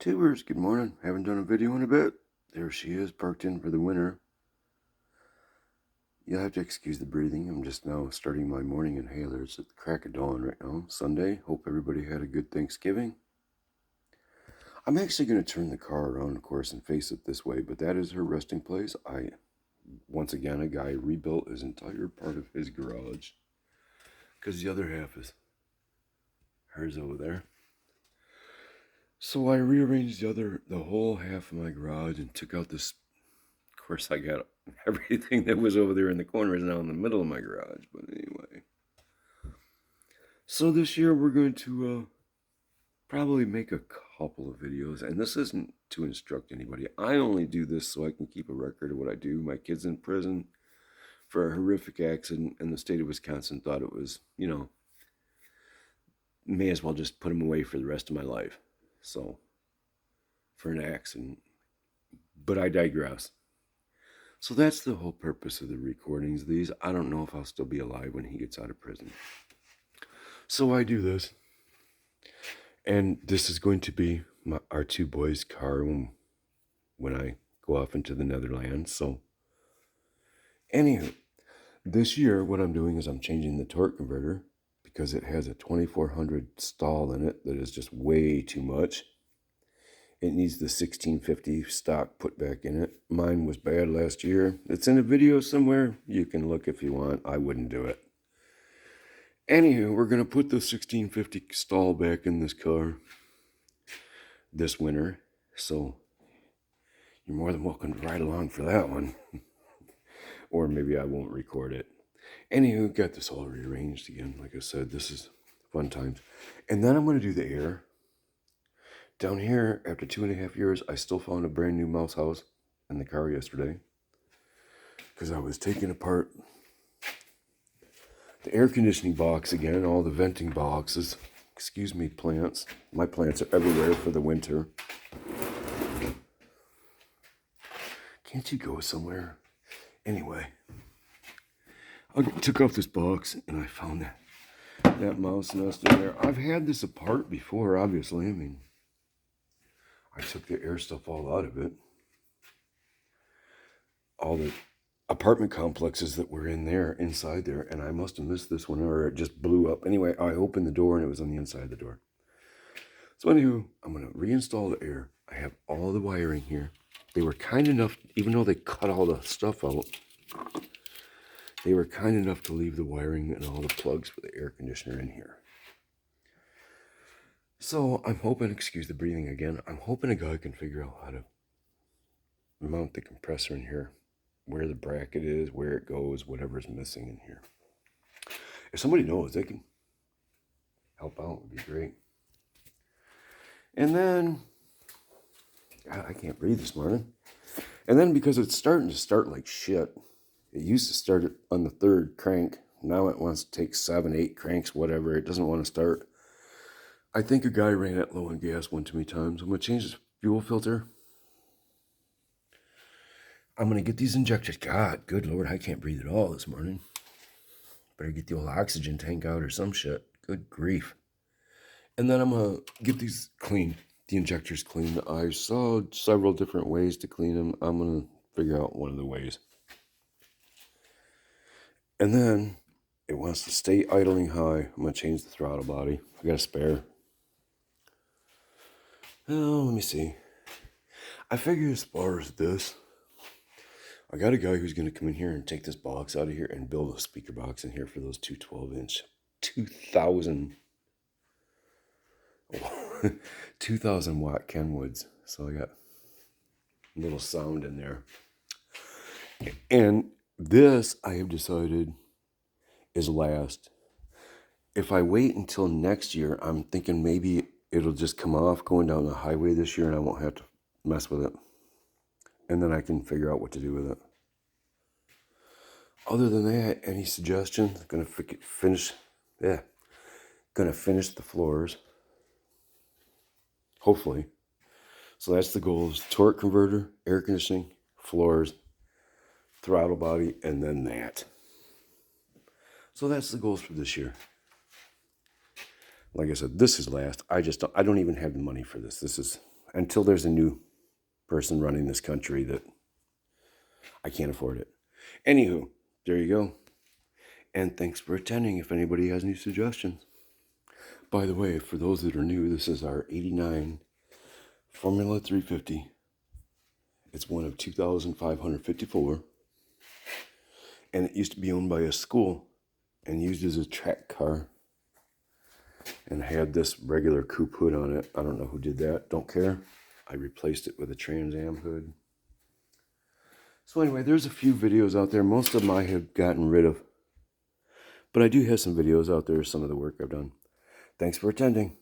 Tubers, good morning. Haven't done a video in a bit. There she is, parked in for the winter. You'll have to excuse the breathing. I'm just now starting my morning inhaler. It's at the crack of dawn right now, Sunday. Hope everybody had a good Thanksgiving. I'm actually going to turn the car around, of course, and face it this way, but that is her resting place. Once again, a guy rebuilt his entire part of his garage because the other half is hers over there. So I rearranged the whole half of my garage and took out this. Of course, I got everything that was over there in the corner is now in the middle of my garage. But anyway, so this year we're going to probably make a couple of videos, and this isn't to instruct anybody. I only do this so I can keep a record of what I do. My kid's in prison for a horrific accident, and the state of Wisconsin thought it was, may as well just put him away for the rest of my life. So, for an accident. But I digress. So that's the whole purpose of the recordings of these. I don't know if I'll still be alive when he gets out of prison. So I do this. And this is going to be our two boys' car when I go off into the Netherlands. So, anywho, this year what I'm doing is I'm changing the torque converter because it has a 2400 stall in it that is just way too much. It needs the 1650 stock put back in it. Mine was bad last year. It's in a video somewhere. You can look if you want. I wouldn't do it. Anywho, we're going to put the 1650 stall back in this car this winter. So you're more than welcome to ride along for that one. Or maybe I won't record it. Anywho, got this all rearranged again. Like I said, this is fun times. And then I'm going to do the air. Down here, after 2.5 years, I still found a brand new mouse house in the car yesterday. Because I was taking apart the air conditioning box again, all the venting boxes. Excuse me, plants. My plants are everywhere for the winter. Can't you go somewhere? Anyway, I took off this box and I found that mouse nest in there. I've had this apart before, obviously. I mean, I took the air stuff all out of it. All the apartment complexes that were inside there, and I must have missed this one, or it just blew up. Anyway, I opened the door and it was on the inside of the door. So anywho, I'm going to reinstall the air. I have all the wiring here. They were kind enough, even though they cut all the stuff out, they were kind enough to leave the wiring and all the plugs for the air conditioner in here. So I'm hoping, excuse the breathing again, I'm hoping a guy can figure out how to mount the compressor in here, where the bracket is, where it goes, whatever's missing in here. If somebody knows, they can help out, would be great. And then, God, I can't breathe this morning. And then because it's starting to start like shit, it used to start it on the third crank. Now it wants to take 7, 8 cranks, whatever. It doesn't want to start. I think a guy ran it low on gas one too many times. I'm going to change this fuel filter. I'm going to get these injectors. God, good Lord, I can't breathe at all this morning. Better get the old oxygen tank out or some shit. Good grief. And then I'm going to get these cleaned, the injectors cleaned. I saw several different ways to clean them. I'm going to figure out one of the ways. And then it wants to stay idling high. I'm going to change the throttle body. I got a spare. Oh, let me see. I figure as far as this, I got a guy who's going to come in here and take this box out of here and build a speaker box in here for those two 12-inch, 2,000 watt Kenwoods. So I got a little sound in there. And this, I have decided, is last. If I wait until next year, I'm thinking maybe it'll just come off going down the highway this year and I won't have to mess with it. And then I can figure out what to do with it. Other than that, any suggestions? Gonna finish the floors. Hopefully. So that's the goals. Torque converter, air conditioning, floors, throttle body, and then that. So that's the goals for this year. Like I said, this is last. I don't even have the money for this. This is until there's a new person running this country that I can't afford it. Anywho, there you go. And thanks for attending if anybody has any suggestions. By the way, for those that are new, this is our 89 Formula 350. It's one of 2,554. And it used to be owned by a school and used as a track car. And had this regular coupe hood on it. I don't know who did that. Don't care. I replaced it with a Trans Am hood. So anyway, there's a few videos out there. Most of them I have gotten rid of. But I do have some videos out there, some of the work I've done. Thanks for attending.